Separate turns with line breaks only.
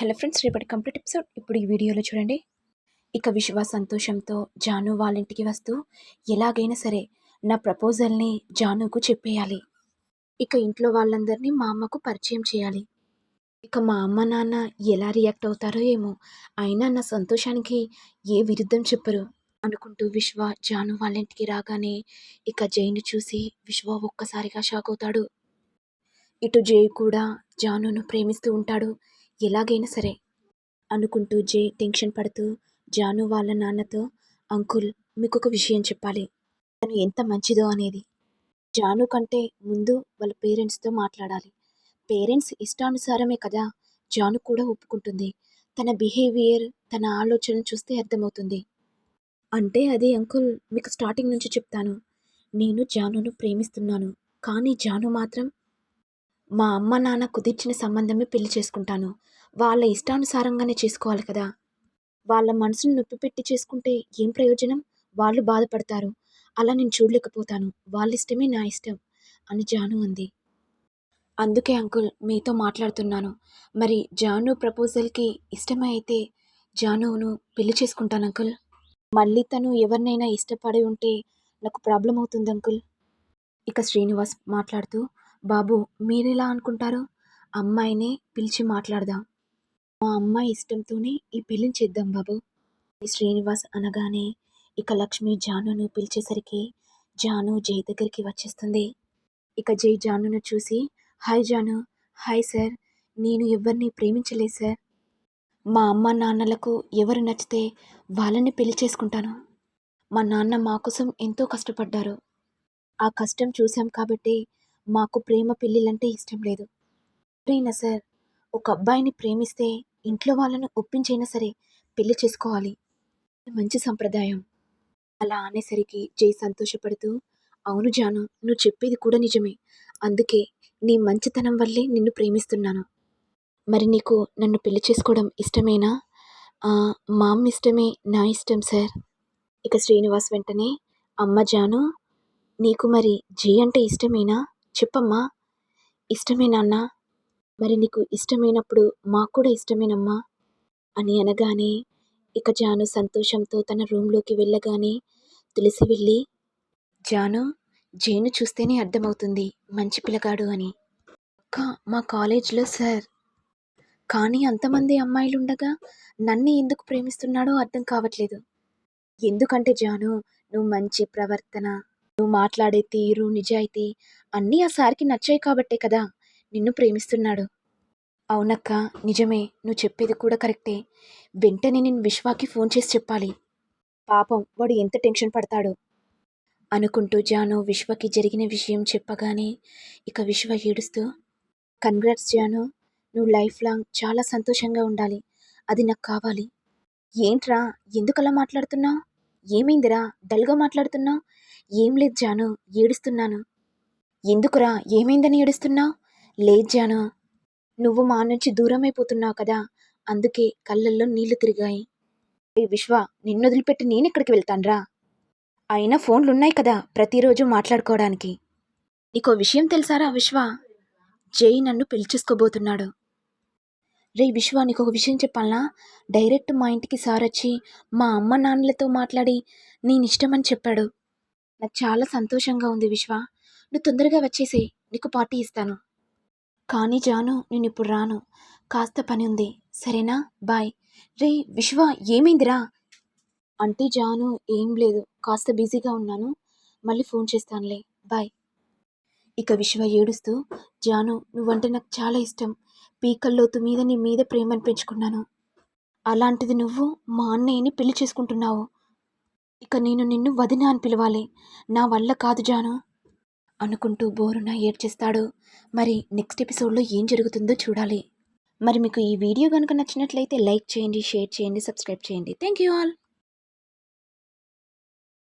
Hello friends, రేపటి complete episode ఇప్పుడు ఈ వీడియోలో చూడండి. ఇక విశ్వ సంతోషంతో జాను వాళ్ళ ఇంటికి వస్తూ ఎలాగైనా సరే నా ప్రపోజల్ని జానుకు చెప్పేయాలి. ఇక ఇంట్లో వాళ్ళందరినీ మా అమ్మకు పరిచయం చేయాలి. ఇక మా అమ్మ నాన్న ఎలా రియాక్ట్ అవుతారో ఏమో, అయినా నా సంతోషానికి ఏ విరుద్ధం చెప్పరు అనుకుంటూ విశ్వ జాను వాళ్ళ ఇంటికి రాగానే ఇక జైని చూసి విశ్వ ఒక్కసారిగా షాక్ అవుతాడు. ఇటు జై కూడా జానును ప్రేమిస్తూ ఉంటాడు. ఎలాగైనా సరే అనుకుంటూ జై టెన్షన్ పడుతూ జాను వాళ్ళ నాన్నతో, అంకుల్ మీకొక విషయం చెప్పాలి, తను ఎంత మంచిదో అనేది. జాను కంటే ముందు వాళ్ళ పేరెంట్స్తో మాట్లాడాలి. పేరెంట్స్ ఇష్టానుసారమే కదా జాను కూడా ఒప్పుకుంటుంది. తన బిహేవియర్, తన ఆలోచన చూస్తే అర్థమవుతుంది. అంటే అది అంకుల్, మీకు స్టార్టింగ్ నుంచి చెప్తాను, నేను జానును ప్రేమిస్తున్నాను. కానీ జాను మాత్రం మా అమ్మ నాన్న కుదిర్చిన సంబంధమే పెళ్లి చేసుకుంటాను. వాళ్ళ ఇష్టానుసారంగానే చేసుకోవాలి కదా. వాళ్ళ మనసును నొప్పి పెట్టి చేసుకుంటే ఏం ప్రయోజనం? వాళ్ళు బాధపడతారు. అలా నేను చూడలేకపోతాను. వాళ్ళ ఇష్టమే నా ఇష్టం అని జాను అంది. అందుకే అంకుల్ మీతో మాట్లాడుతున్నాను. మరి జాను ప్రపోజల్కి ఇష్టమే అయితే జానును పెళ్లి చేసుకుంటాను అంకుల్. మళ్ళీ తను ఎవరినైనా ఇష్టపడి ఉంటే నాకు ప్రాబ్లం అవుతుంది అంకుల్. ఇక శ్రీనివాస్ మాట్లాడుతూ, బాబు మీరెలా అనుకుంటారు? అమ్మాయినే పిలిచి మాట్లాడదాం. మా అమ్మాయి ఇష్టంతోనే ఈ పెళ్లిని చేద్దాం బాబు. శ్రీనివాస్ అనగానే ఇక లక్ష్మి జానును పిలిచేసరికి జాను జై దగ్గరికి వచ్చేస్తుంది. ఇక జై జానును చూసి, హాయ్ జాను. హాయ్ సార్, నేను ఎవరిని ప్రేమించలేదు సార్. మా అమ్మ నాన్నలకు ఎవరు నచ్చితే వాళ్ళని పెళ్లి చేసుకుంటాను. మా నాన్న మా కోసం ఎంతో కష్టపడ్డారు. ఆ కష్టం చూసాం కాబట్టి మాకు ప్రేమ పెళ్ళిళ్ళంటే ఇష్టం లేదు. ఎవరైనా సార్ ఒక అబ్బాయిని ప్రేమిస్తే ఇంట్లో వాళ్ళను ఒప్పించైనా సరే పెళ్లి చేసుకోవాలి. మంచి సంప్రదాయం. అలా అనేసరికి జై సంతోషపడుతూ, అవును జాను, నువ్వు చెప్పేది కూడా నిజమే. అందుకే నీ మంచితనం వల్లే నిన్ను ప్రేమిస్తున్నాను. మరి నీకు నన్ను పెళ్లి చేసుకోవడం ఇష్టమేనా? మా అమ్మ ఇష్టమే నా ఇష్టం సార్. ఇక శ్రీనివాస్ వెంటనే, అమ్మ జాను, నీకు మరి జై అంటే ఇష్టమేనా? చెప్పమ్మా. ఇష్టమే నాన్న. మరి నీకు ఇష్టమైనప్పుడు మాకు కూడా ఇష్టమేనమ్మా అని అనగానే ఇక జాను సంతోషంతో తన రూమ్లోకి వెళ్ళగానే తులసి వెళ్ళి, జాను, జైను చూస్తేనే అర్థమవుతుంది మంచి పిల్లగాడు అని. అక్క, మా కాలేజ్లో సార్, కానీ అంతమంది అమ్మాయిలుండగా నన్ను ఎందుకు ప్రేమిస్తున్నాడో అర్థం కావట్లేదు. ఎందుకంటే జాను, నువ్వు మంచి ప్రవర్తన, నువ్వు మాట్లాడే తీరు, నిజాయితీ అన్నీ ఆ సార్కి నచ్చాయి కాబట్టే కదా నిన్ను ప్రేమిస్తున్నాడు. అవునక్క, నిజమే, నువ్వు చెప్పేది కూడా కరెక్టే. వెంటనే నేను విశ్వాకి ఫోన్ చేసి చెప్పాలి. పాపం వాడు ఎంత టెన్షన్ పడతాడో అనుకుంటూ జాను విశ్వకి జరిగిన విషయం చెప్పగానే ఇక విశ్వ ఏడుస్తూ, కంగ్రాట్స్ జాను, నువ్వు లైఫ్ లాంగ్ చాలా సంతోషంగా ఉండాలి. అది నాకు కావాలి. ఏంట్రా, ఎందుకలా మాట్లాడుతున్నావు? ఏమైందిరా డల్గా మాట్లాడుతున్నావు? ఏం లేదు జాను, ఏడుస్తున్నాను. ఎందుకురా, ఏమైందని ఏడుస్తున్నావు? లేదు జాను, నువ్వు మా నుంచి దూరం అయిపోతున్నావు కదా, అందుకే కళ్ళల్లో నీళ్లు తిరిగాయి. ఏ విశ్వ, నిన్ను వదిలిపెట్టి నేనెక్కడికి వెళ్తాన్రా? అయినా ఫోన్లున్నాయి కదా ప్రతిరోజు మాట్లాడుకోవడానికి. నీకో విషయం తెలుసారా విశ్వ? జై నన్ను పెళ్లి చేసుకోబోతున్నాడు. రే విశ్వ, నీకు ఒక విషయం చెప్పాలనా? డైరెక్ట్ మా ఇంటికి సార్ వచ్చి మా అమ్మ నాన్నలతో మాట్లాడి నేను ఇష్టమని చెప్పాడు. నాకు చాలా సంతోషంగా ఉంది విశ్వ. నువ్వు తొందరగా వచ్చేసేయ్, నీకు పార్టీ ఇస్తాను. కానీ జాను, నేను ఇప్పుడు రాను, కాస్త పని ఉంది, సరేనా? బాయ్. రే విశ్వ, ఏమైందిరా? అంటే జాను, ఏం లేదు, కాస్త బిజీగా ఉన్నాను, మళ్ళీ ఫోన్ చేస్తానులే, బాయ్. ఇక విశ్వ ఏడుస్తూ, జాను, నువ్వంటే నాకు చాలా ఇష్టం. పీకల్లోతు మీద నీ మీద ప్రేమను పెంచుకున్నాను. అలాంటిది నువ్వు మా అన్నయ్యని పెళ్లి చేసుకుంటున్నావు. ఇక నేను నిన్ను వదిన అని పిలవాలి. నా వల్ల కాదు జాను అనుకుంటూ బోరున ఏడ్చేస్తాడు. మరి నెక్స్ట్ ఎపిసోడ్లో ఏం జరుగుతుందో చూడాలి. మరి మీకు ఈ వీడియో కనుక నచ్చినట్లయితే లైక్ చేయండి, షేర్ చేయండి, సబ్స్క్రైబ్ చేయండి. Thank you all.